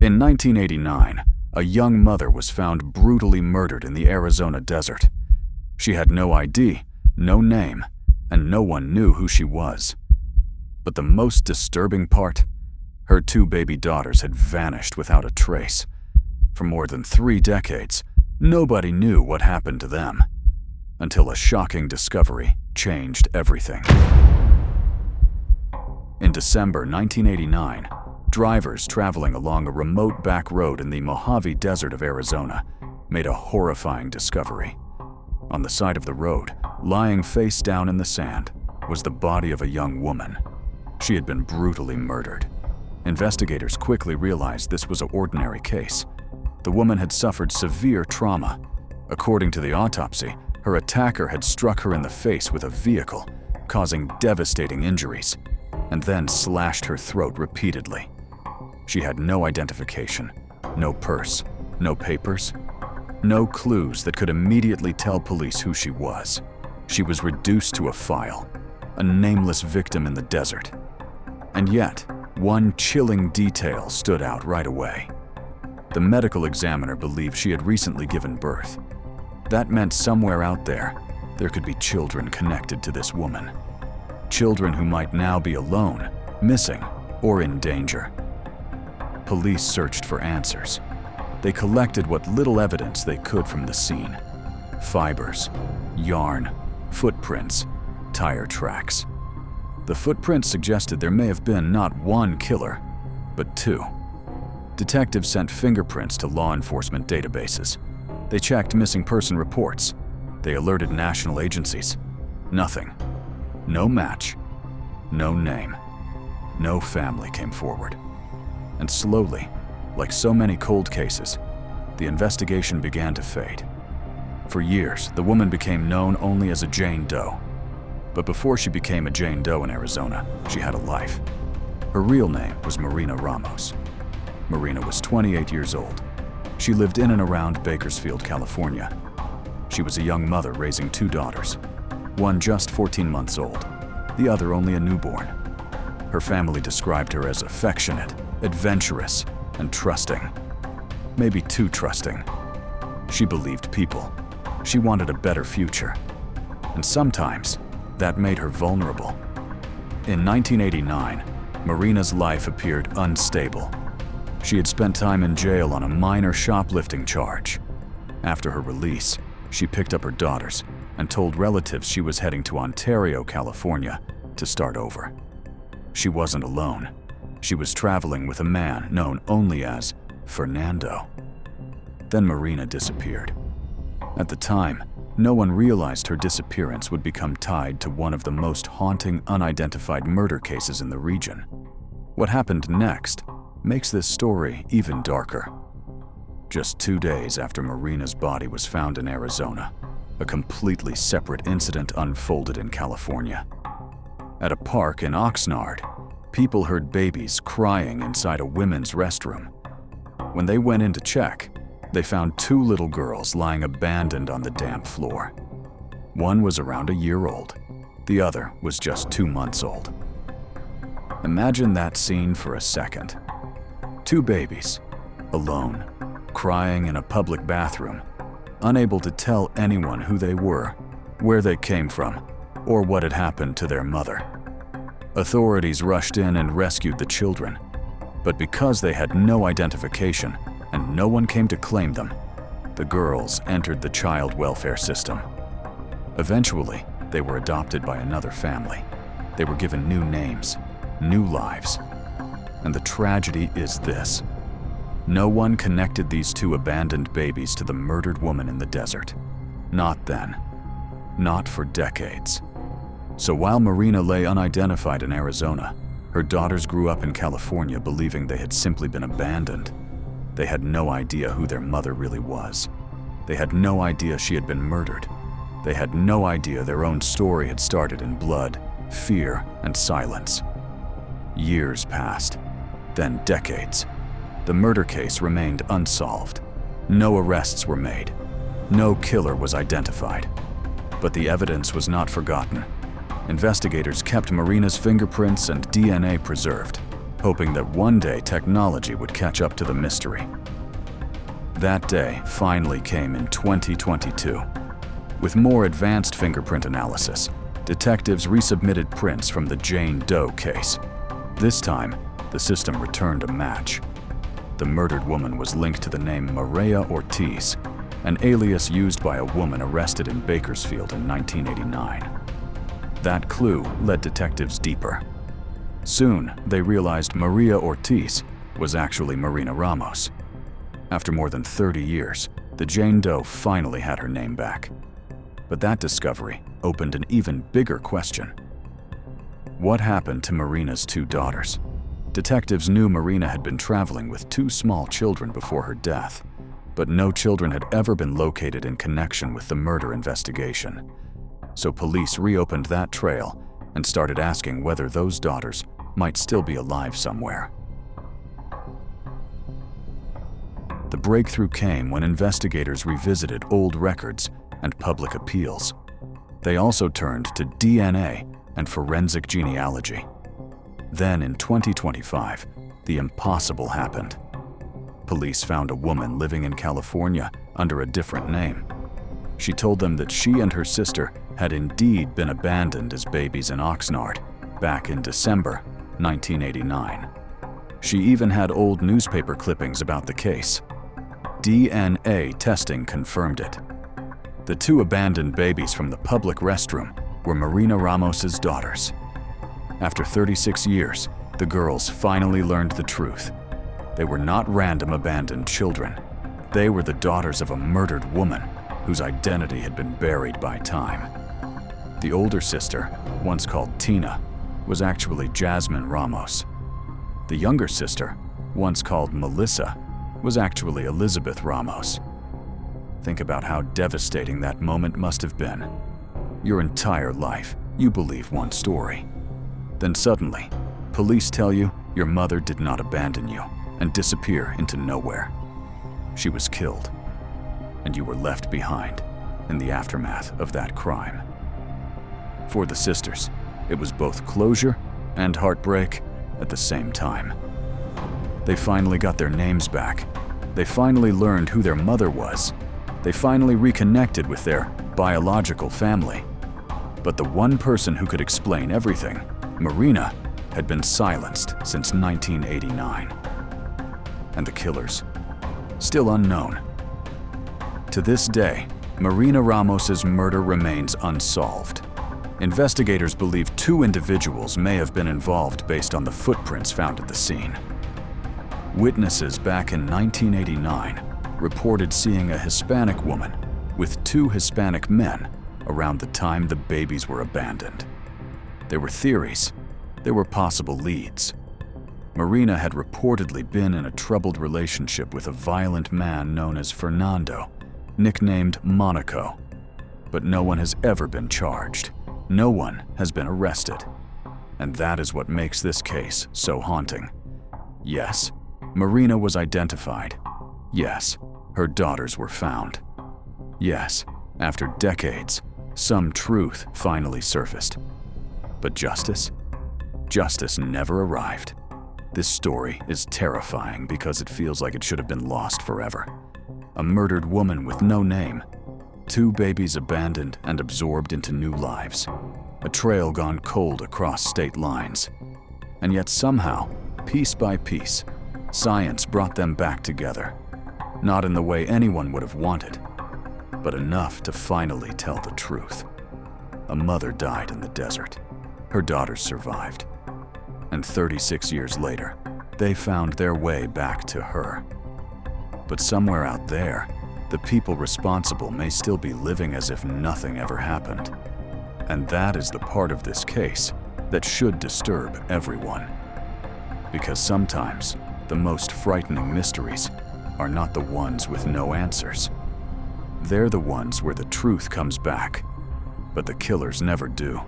In 1989, a young mother was found brutally murdered in the Arizona desert. She had no ID, no name, and no one knew who she was. But the most disturbing part? Her 2 baby daughters had vanished without a trace. For more than 3 decades, nobody knew what happened to them, until a shocking discovery changed everything. In December 1989, drivers traveling along a remote back road in the Mojave Desert of Arizona made a horrifying discovery. On the side of the road, lying face down in the sand, was the body of a young woman. She had been brutally murdered. Investigators quickly realized this was an ordinary case. The woman had suffered severe trauma. According to the autopsy, her attacker had struck her in the face with a vehicle, causing devastating injuries, and then slashed her throat repeatedly. She had no identification, no purse, no papers, no clues that could immediately tell police who she was. She was reduced to a file, a nameless victim in the desert. And yet, one chilling detail stood out right away. The medical examiner believed she had recently given birth. That meant somewhere out there could be children connected to this woman. Children who might now be alone, missing, or in danger. Police searched for answers. They collected what little evidence they could from the scene. Fibers, yarn, footprints, tire tracks. The footprints suggested there may have been not one killer, but 2. Detectives sent fingerprints to law enforcement databases. They checked missing person reports. They alerted national agencies. Nothing. No match. No name. No family came forward. And slowly, like so many cold cases, the investigation began to fade. For years, the woman became known only as a Jane Doe. But before she became a Jane Doe in Arizona, she had a life. Her real name was Marina Ramos. Marina was 28 years old. She lived in and around Bakersfield, California. She was a young mother raising 2 daughters, one just 14 months old, the other only a newborn. Her family described her as affectionate, adventurous, and trusting. Maybe too trusting. She believed people. She wanted a better future. And sometimes, that made her vulnerable. In 1989, Marina's life appeared unstable. She had spent time in jail on a minor shoplifting charge. After her release, she picked up her daughters and told relatives she was heading to Ontario, California, to start over. She wasn't alone. She was traveling with a man known only as Fernando. Then Marina disappeared. At the time, no one realized her disappearance would become tied to one of the most haunting unidentified murder cases in the region. What happened next makes this story even darker. Just 2 days after Marina's body was found in Arizona, a completely separate incident unfolded in California. At a park in Oxnard, people heard babies crying inside a women's restroom. When they went in to check, they found 2 little girls lying abandoned on the damp floor. One was around a year old. The other was just 2 months old. Imagine that scene for a second. 2 babies, alone, crying in a public bathroom, unable to tell anyone who they were, where they came from, or what had happened to their mother. Authorities rushed in and rescued the children, but because they had no identification and no one came to claim them, the girls entered the child welfare system. Eventually, they were adopted by another family. They were given new names, new lives. And the tragedy is this: no one connected these 2 abandoned babies to the murdered woman in the desert. Not then. Not for decades. So while Marina lay unidentified in Arizona, her daughters grew up in California believing they had simply been abandoned. They had no idea who their mother really was. They had no idea she had been murdered. They had no idea their own story had started in blood, fear, and silence. Years passed, then decades. The murder case remained unsolved. No arrests were made. No killer was identified. But the evidence was not forgotten. Investigators kept Marina's fingerprints and DNA preserved, hoping that one day technology would catch up to the mystery. That day finally came in 2022. With more advanced fingerprint analysis, detectives resubmitted prints from the Jane Doe case. This time, the system returned a match. The murdered woman was linked to the name Maria Ortiz, an alias used by a woman arrested in Bakersfield in 1989. That clue led detectives deeper. Soon, they realized Maria Ortiz was actually Marina Ramos. After more than 30 years, the Jane Doe finally had her name back. But that discovery opened an even bigger question. What happened to Marina's 2 daughters? Detectives knew Marina had been traveling with 2 small children before her death, but no children had ever been located in connection with the murder investigation. So police reopened that trail and started asking whether those daughters might still be alive somewhere. The breakthrough came when investigators revisited old records and public appeals. They also turned to DNA and forensic genealogy. Then in 2025, the impossible happened. Police found a woman living in California under a different name. She told them that she and her sister had indeed been abandoned as babies in Oxnard back in December 1989. She even had old newspaper clippings about the case. DNA testing confirmed it. The 2 abandoned babies from the public restroom were Marina Ramos's daughters. After 36 years, the girls finally learned the truth. They were not random abandoned children. They were the daughters of a murdered woman whose identity had been buried by time. The older sister, once called Tina, was actually Jasmine Ramos. The younger sister, once called Melissa, was actually Elizabeth Ramos. Think about how devastating that moment must have been. Your entire life, you believe one story. Then suddenly, police tell you your mother did not abandon you and disappear into nowhere. She was killed, and you were left behind in the aftermath of that crime. For the sisters, it was both closure and heartbreak at the same time. They finally got their names back. They finally learned who their mother was. They finally reconnected with their biological family. But the one person who could explain everything, Marina, had been silenced since 1989. And the killers? Still unknown. To this day, Marina Ramos's murder remains unsolved. Investigators believe 2 individuals may have been involved based on the footprints found at the scene. Witnesses back in 1989 reported seeing a Hispanic woman with 2 Hispanic men around the time the babies were abandoned. There were theories. There were possible leads. Marina had reportedly been in a troubled relationship with a violent man known as Fernando, nicknamed Monaco. But no one has ever been charged. No one has been arrested. And that is what makes this case so haunting. Yes, Marina was identified. Yes, her daughters were found. Yes, after decades, some truth finally surfaced. But justice? Justice never arrived. This story is terrifying because it feels like it should have been lost forever. A murdered woman with no name. 2 babies abandoned and absorbed into new lives. A trail gone cold across state lines. And yet somehow, piece by piece, science brought them back together. Not in the way anyone would have wanted, but enough to finally tell the truth. A mother died in the desert. Her daughters survived. And 36 years later, they found their way back to her. But somewhere out there, the people responsible may still be living as if nothing ever happened. And that is the part of this case that should disturb everyone. Because sometimes, the most frightening mysteries are not the ones with no answers. They're the ones where the truth comes back, but the killers never do.